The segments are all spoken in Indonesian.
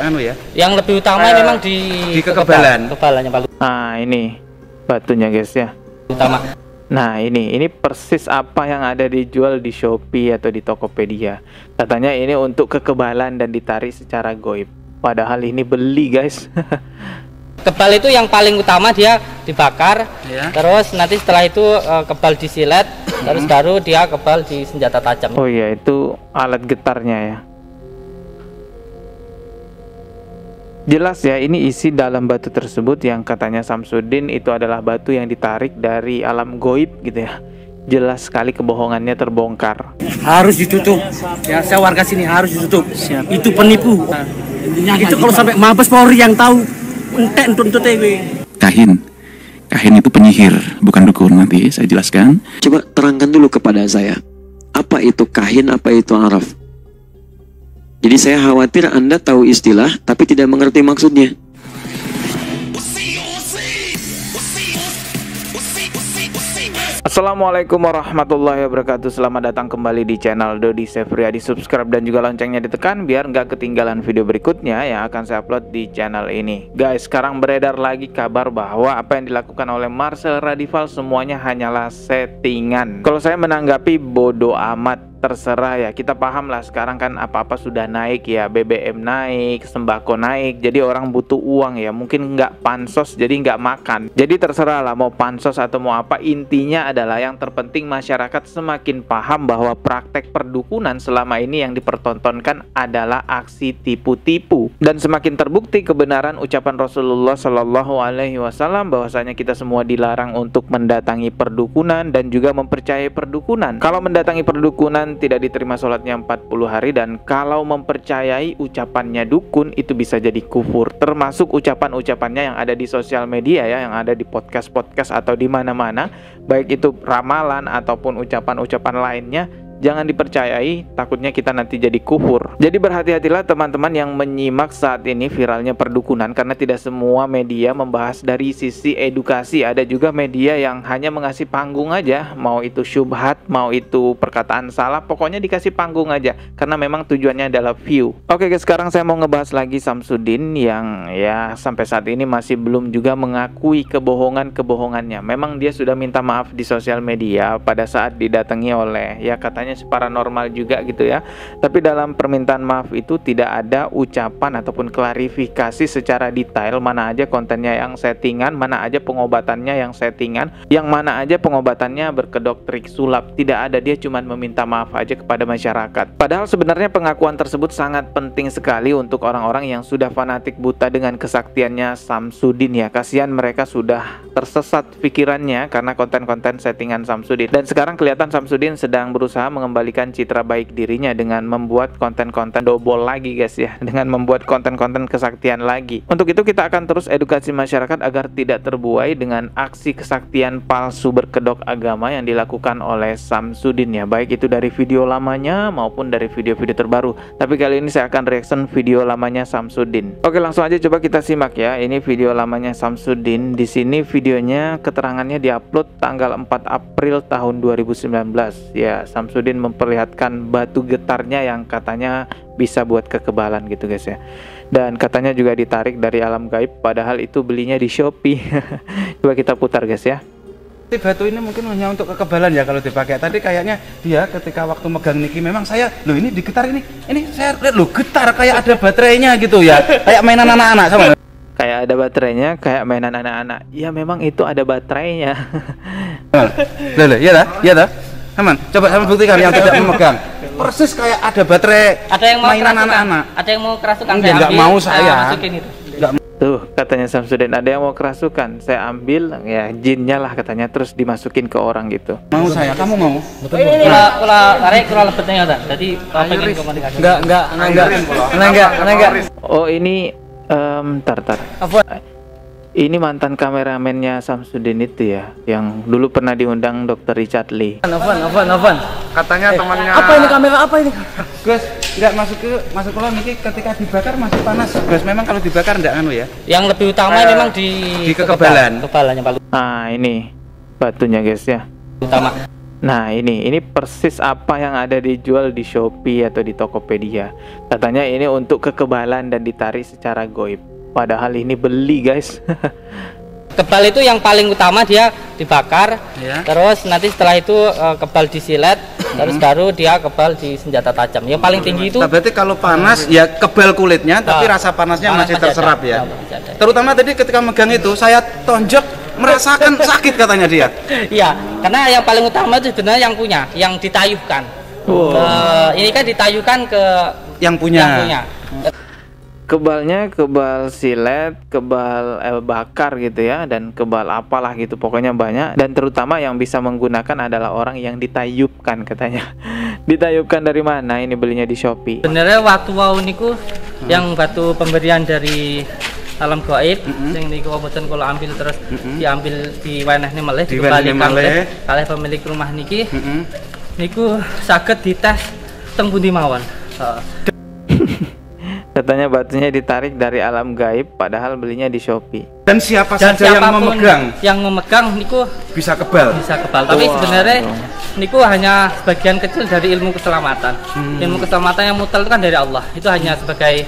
anu ya. Yang lebih utama memang di kekebalan. Kekebalannya paling Nah, ini batunya guys ya. utama. Nah, ini persis apa yang ada dijual di Shopee atau di Tokopedia. Katanya ini untuk kekebalan dan ditarik secara goib. Padahal ini beli guys. Kebal itu yang paling utama, dia dibakar, Ya. terus nanti setelah itu kebal disilet, terus baru dia kebal di senjata tajam. Oh iya, itu alat getarnya ya. Jelas ya, ini isi dalam batu tersebut yang katanya Samsudin itu adalah batu yang ditarik dari alam goib gitu ya. Jelas sekali kebohongannya terbongkar. Harus ditutup. Ya, saya warga sini harus ditutup. Siap. Itu penipu. Itu kalau sampai Mabes Polri yang tahu, entek untuk TV. Kahin itu penyihir, bukan dukun. Nanti saya jelaskan. Coba terangkan dulu kepada saya, apa itu kahin, apa itu araf? Jadi saya khawatir Anda tahu istilah, tapi tidak mengerti maksudnya. Assalamualaikum warahmatullahi wabarakatuh. Selamat datang kembali di channel Dodi Sefriadi. Subscribe dan juga loncengnya ditekan biar nggak ketinggalan video berikutnya yang akan saya upload di channel ini. Guys, sekarang beredar lagi kabar bahwa apa yang dilakukan oleh Marcel Radival semuanya hanyalah settingan. Kalau saya menanggapi bodoh amat, terserah ya. Kita paham lah sekarang kan apa-apa sudah naik ya, BBM naik, sembako naik, jadi orang butuh uang ya. Mungkin nggak pansos jadi nggak makan, jadi terserah lah mau pansos atau mau apa. Intinya adalah yang terpenting masyarakat semakin paham bahwa praktek perdukunan selama ini yang dipertontonkan adalah aksi tipu-tipu, dan semakin terbukti kebenaran ucapan Rasulullah Shallallahu Alaihi Wasallam bahwasanya kita semua dilarang untuk mendatangi perdukunan dan juga mempercayai perdukunan. Kalau mendatangi perdukunan tidak diterima sholatnya 40 hari, dan kalau mempercayai ucapannya dukun itu bisa jadi kufur, termasuk ucapan-ucapannya yang ada di sosial media ya, yang ada di podcast-podcast atau di mana-mana, baik itu ramalan ataupun ucapan-ucapan lainnya. Jangan dipercayai, takutnya kita nanti jadi kufur. Jadi berhati-hatilah teman-teman yang menyimak saat ini viralnya perdukunan, karena tidak semua media membahas dari sisi edukasi. Ada juga media yang hanya mengasih panggung aja, mau itu syubhat, mau itu perkataan salah, pokoknya dikasih panggung aja, karena memang tujuannya adalah view. Oke guys, sekarang saya mau ngebahas lagi Samsudin yang ya sampai saat ini masih belum juga mengakui kebohongannya. Memang dia sudah minta maaf di sosial media pada saat didatangi oleh ya katanya paranormal juga gitu ya. Tapi dalam permintaan maaf itu tidak ada ucapan ataupun klarifikasi secara detail mana aja kontennya yang settingan, mana aja pengobatannya yang settingan, yang mana aja pengobatannya berkedok trik sulap. Tidak ada, dia cuma meminta maaf aja kepada masyarakat. Padahal sebenarnya pengakuan tersebut sangat penting sekali untuk orang-orang yang sudah fanatik buta dengan kesaktiannya Samsudin ya. Kasihan mereka sudah tersesat pikirannya karena konten-konten settingan Samsudin. Dan sekarang kelihatan Samsudin sedang berusaha mengembalikan citra baik dirinya dengan membuat konten-konten double lagi guys ya, dengan membuat konten-konten kesaktian lagi. Untuk itu kita akan terus edukasi masyarakat agar tidak terbuai dengan aksi kesaktian palsu berkedok agama yang dilakukan oleh Samsudin ya, baik itu dari video lamanya maupun dari video-video terbaru. Tapi kali ini saya akan reaction video lamanya Samsudin. Oke, langsung aja coba kita simak ya. Ini video lamanya Samsudin. Di sini videonya keterangannya diupload tanggal 4 April tahun 2019 ya. Samsudin memperlihatkan batu getarnya yang katanya bisa buat kekebalan gitu guys ya, dan katanya juga ditarik dari alam gaib, padahal itu belinya di Shopee. Coba kita putar guys ya. Batu ini mungkin hanya untuk kekebalan ya kalau dipakai. Tadi kayaknya dia ketika waktu megang niki memang saya, loh ini digetar ini saya lihat loh getar kayak ada baterainya gitu ya, kayak mainan anak-anak sama. Kayak ada baterainya, kayak mainan anak-anak. Ya memang itu ada baterainya. Loh, iya dah. Aman, coba sama buktikan yang tidak memegang. Persis kayak ada baterai. Ada yang mau mainan kerasukan, anak-anak. ada yang mau kerasukan, Enggak, saya nggak ambil, mau saya. masukin itu. Tuh katanya Samsudin, ada yang mau kerasukan, saya ambil ya jinnya lah katanya, terus dimasukin ke orang gitu. Mau saya, kamu mau? Kula tarik kula lebetnya ya, jadi pengen komunikasi. Enggak. Oh ini tar. Ini mantan kameramennya Samsudin itu ya, yang dulu pernah diundang Dr. Richard Lee. Novan. Katanya temannya. Apa ini kamera apa ini? Gus, enggak masuk ke niki ketika dibakar masih panas. Gus, memang kalau dibakar enggak anu ya. Yang lebih utama memang di kekebalan. Kekebalannya paling Nah ini batunya guys ya. utama. Nah ini persis apa yang ada dijual di Shopee atau di Tokopedia. Katanya ini untuk kekebalan dan ditarik secara goib. Padahal ini beli guys. Kebal itu yang paling utama dia dibakar, terus nanti setelah itu kebal disilet, terus baru dia kebal di senjata tajam. Yang paling tinggi itu. Nah, berarti kalau panas ya kebal kulitnya, tapi rasa panasnya masih terserap ya. Terutama tadi ketika megang itu saya tonjok merasakan sakit katanya dia. Iya, karena yang paling utama itu sebenarnya yang punya, yang ditayukan. Ini kan ditayukan ke yang punya. Kebalnya kebal silet, kebal bakar gitu ya, dan kebal apalah gitu, pokoknya banyak. Dan terutama yang bisa menggunakan adalah orang yang ditayubkan katanya. Ditayubkan dari mana? Ini belinya di Shopee. Sebenarnya waktu wau niku yang batu pemberian dari alam gaib, sing niku mboten kula ambil terus diambil di wenehne melih dikembalikan kalih pemilik rumah niki. Niku saged dites teng pundi mawon. Katanya batunya ditarik dari alam gaib, padahal belinya di Shopee. Dan siapa saja yang memegang? Yang memegang niku bisa kebal. Bisa kebal. Tapi sebenarnya niku hanya sebagian kecil dari ilmu keselamatan. Ilmu keselamatan yang mutlak itu kan dari Allah. Itu hanya sebagai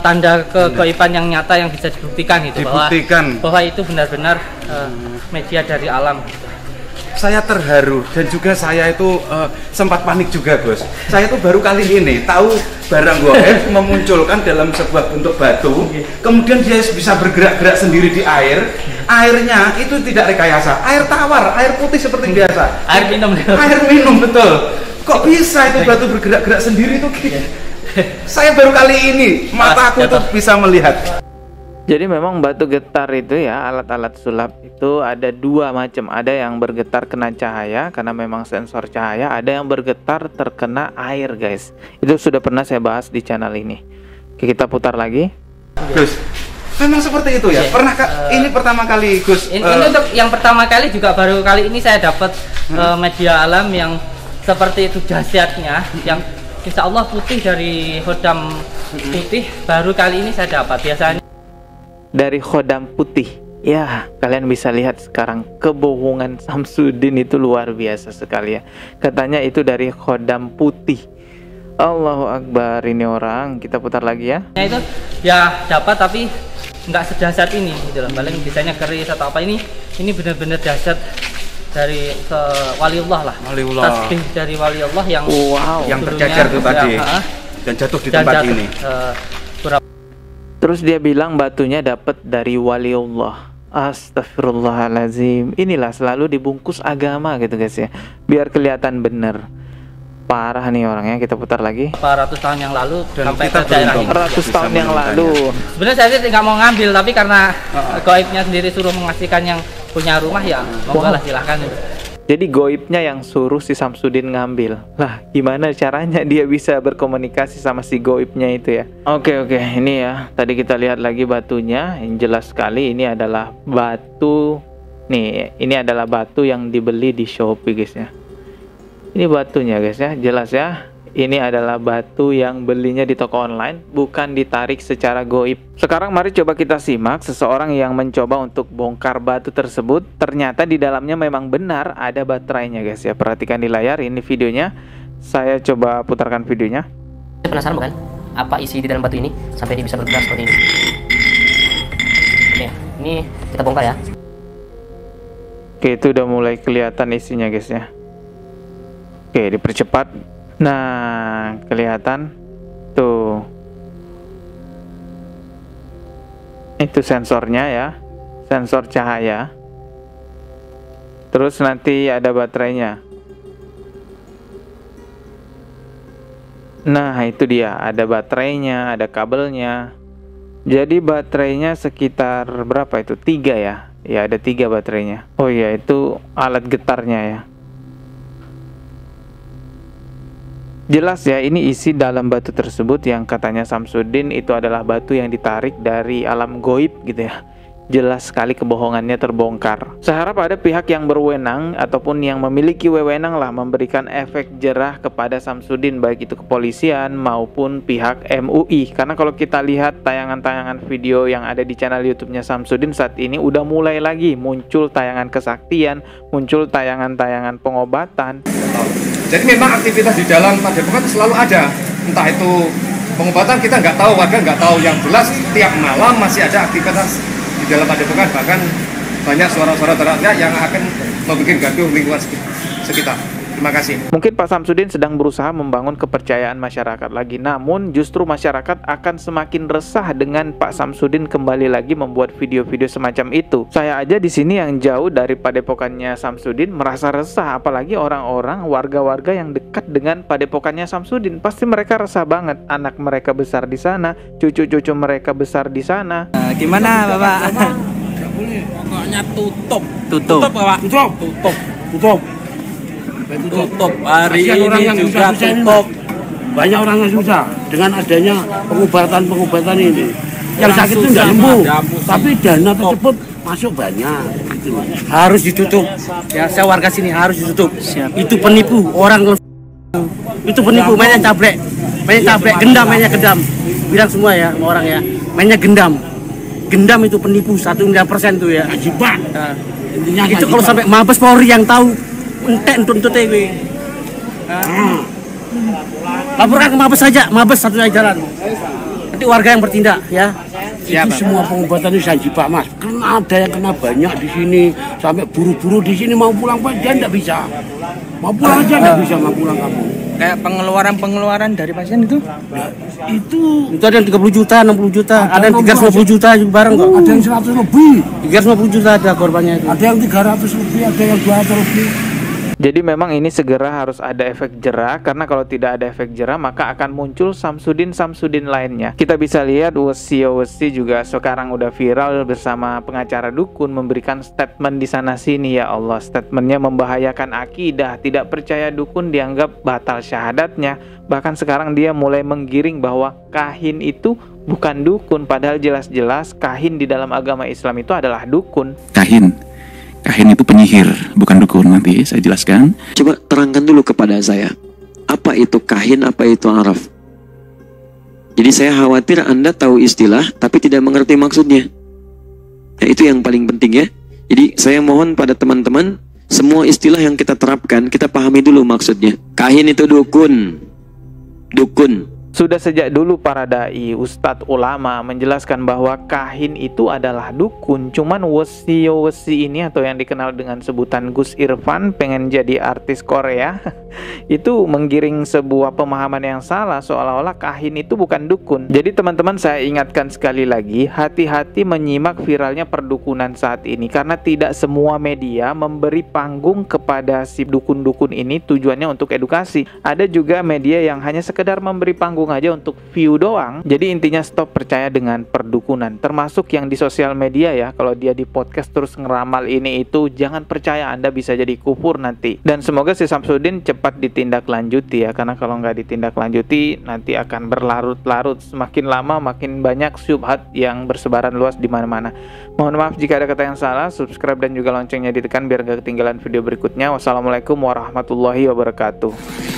tanda kegaiban yang nyata yang bisa dibuktikan gitu. Bahwa itu benar-benar media dari alam. Saya terharu dan juga saya itu sempat panik juga, Bos. Saya itu baru kali ini tahu barang goib memunculkan dalam sebuah bentuk batu, kemudian dia bisa bergerak-gerak sendiri di air. Airnya itu tidak rekayasa, air tawar, air putih seperti biasa. Air minum. Air minum, betul. Kok bisa itu batu bergerak-gerak sendiri itu? Saya baru kali ini mataku itu bisa melihat. Jadi memang batu getar itu ya, alat-alat sulap itu ada dua macam. Ada yang bergetar kena cahaya karena memang sensor cahaya, ada yang bergetar terkena air guys. Itu sudah pernah saya bahas di channel ini. Oke, kita putar lagi. Gus, memang seperti itu ya? Pernah ini pertama kali Gus? Ini untuk yang pertama kali juga baru kali ini saya dapat media alam yang seperti itu dahsyatnya, yang insya Allah putih dari hodam putih, baru kali ini saya dapat. Biasanya dari khodam putih. Ya, kalian bisa lihat sekarang kebohongan Samsudin itu luar biasa sekali ya. Katanya itu dari khodam putih. Allahu Akbar, ini orang. Kita putar lagi ya. Itu ya dapat tapi nggak sedahsyat ini gitu loh. Paling bisanya keris atau apa, ini benar-benar dahsyat dari waliullah lah. Waliullah. Tasbih dari waliullah yang yang tercecer itu tadi dan jatuh di tempat ini. Terus dia bilang batunya dapat dari waliullah. Astagfirullahalazim. Inilah selalu dibungkus agama gitu guys ya, biar kelihatan bener. Parah nih orangnya. Kita putar lagi. 400 tahun yang lalu dan sampai kita ke daerah ini. 100 tahun yang lalu. Sebenarnya saya sih nggak mau ngambil, tapi karena gaibnya sendiri suruh mengasihkan yang punya rumah ya, monggo lah silahkan. Jadi goibnya yang suruh si Samsudin ngambil. Lah, gimana caranya dia bisa berkomunikasi sama si goibnya itu ya? Oke, ini ya. Tadi kita lihat lagi batunya. Yang jelas sekali ini adalah batu. Nih, ini adalah batu yang dibeli di Shopee guys ya. Ini batunya guys ya, jelas ya. Ini adalah batu yang belinya di toko online, bukan ditarik secara goib. Sekarang mari coba kita simak seseorang yang mencoba untuk bongkar batu tersebut. Ternyata di dalamnya memang benar ada baterainya guys ya. Perhatikan di layar ini videonya. Saya coba putarkan videonya. Penasaran bukan? Apa isi di dalam batu ini sampai dia bisa bergerak seperti ini? Oke, ini kita bongkar ya. Oke, itu udah mulai kelihatan isinya guys ya. Oke, dipercepat. Nah, kelihatan tuh. Itu sensornya ya, sensor cahaya. Terus nanti ada baterainya. Nah, itu dia, ada baterainya, ada kabelnya. Jadi baterainya sekitar berapa itu? 3 ya? Ya, ada 3 baterainya. Oh iya, itu alat getarnya ya. Jelas ya, ini isi dalam batu tersebut yang katanya Samsudin itu adalah batu yang ditarik dari alam goib gitu ya. jelas sekali kebohongannya terbongkar. Saya harap ada pihak yang berwenang ataupun yang memiliki wewenang lah memberikan efek jerah kepada Samsudin, baik itu kepolisian maupun pihak MUI. Karena kalau kita lihat tayangan-tayangan video yang ada di channel YouTube-nya Samsudin saat ini udah mulai lagi muncul tayangan kesaktian, muncul tayangan-tayangan pengobatan. Jadi memang aktivitas di dalam Padepokan selalu ada, entah itu pengobatan kita nggak tahu, warga nggak tahu. Yang jelas tiap malam masih ada aktivitas di dalam Padepokan, bahkan banyak suara-suara teriak yang akan membuat gaduh lingkungan sekitar. Terima kasih. Mungkin Pak Samsudin sedang berusaha membangun kepercayaan masyarakat lagi, namun justru masyarakat akan semakin resah dengan Pak Samsudin kembali lagi membuat video-video semacam itu. Saya aja di sini yang jauh dari padepokannya Samsudin merasa resah, apalagi orang-orang warga-warga yang dekat dengan padepokannya Samsudin. Pasti mereka resah banget. Anak mereka besar di sana, cucu-cucu mereka besar di sana. Gimana Bapak? Nggak boleh, pokoknya tutup. Tutup Bapak. Tutup. Hari ini juga tutup. Banyak orang yang susah dengan adanya pengobatan ini. Yang sakit itu tidak sembuh, tapi dana tersebut masuk banyak. Gitu. Harus ditutup. Ya, saya warga sini harus ditutup. Itu penipu orang. Itu penipu, mainnya cabrek, mainnya gendam. Bilang semua ya orang ya, mainnya gendam. Gendam itu penipu 1 miliar % itu ya. Ajibak. Nah, intinya itu kalau sampai Mabes Polri yang tahu entek untuk TV. Laporkan ke Mabes saja, Mabes satunya jalan. Nanti warga yang bertindak ya. Itu semua pengobatan ini sajibak Mas. Karena ada yang kena banyak di sini, sampai buru-buru di sini mau pulang pasien tidak bisa. Mau pulang aja tidak bisa, mau pulang kamu. Kayak pengeluaran dari pasien itu? Itu ada yang 30 juta, 60 juta, ada yang 350 juta juga bareng kok. Ada yang 100 lebih. 350 juta ada korbannya itu. Ada yang 300 lebih, ada yang 200 lebih. Jadi memang ini segera harus ada efek jerah, karena kalau tidak ada efek jerah maka akan muncul Samsudin lainnya. Kita bisa lihat Wesi juga sekarang udah viral bersama pengacara dukun memberikan statement di sana sini. Ya Allah, statementnya membahayakan akidah, tidak percaya dukun dianggap batal syahadatnya. Bahkan sekarang dia mulai menggiring bahwa kahin itu bukan dukun, padahal jelas-jelas kahin di dalam agama Islam itu adalah dukun. Kahin itu penyihir, bukan dukun. Nanti saya jelaskan. Coba terangkan dulu kepada saya, apa itu kahin, apa itu araf? Jadi saya khawatir Anda tahu istilah tapi tidak mengerti maksudnya. Nah, itu yang paling penting ya. Jadi saya mohon pada teman-teman, semua istilah yang kita terapkan kita pahami dulu maksudnya. Kahin itu dukun. Sudah sejak dulu para dai, ustadz, ulama menjelaskan bahwa kahin itu adalah dukun. Cuman wesi ini atau yang dikenal dengan sebutan Gus Irfan pengen jadi artis Korea itu menggiring sebuah pemahaman yang salah, seolah-olah kahin itu bukan dukun. Jadi teman-teman, saya ingatkan sekali lagi, hati-hati menyimak viralnya perdukunan saat ini, karena tidak semua media memberi panggung kepada si dukun-dukun ini tujuannya untuk edukasi. Ada juga media yang hanya sekedar memberi panggung aja untuk view doang. Jadi intinya stop percaya dengan perdukunan, termasuk yang di sosial media ya. Kalau dia di podcast terus ngeramal ini itu, jangan percaya, Anda bisa jadi kufur nanti. Dan semoga si Samsudin cepat ditindaklanjuti ya, karena kalau nggak ditindaklanjuti nanti akan berlarut-larut. Semakin lama makin banyak syubhat yang bersebaran luas di mana-mana. Mohon maaf jika ada kata yang salah. Subscribe dan juga loncengnya ditekan biar nggak ketinggalan video berikutnya. Wassalamualaikum warahmatullahi wabarakatuh.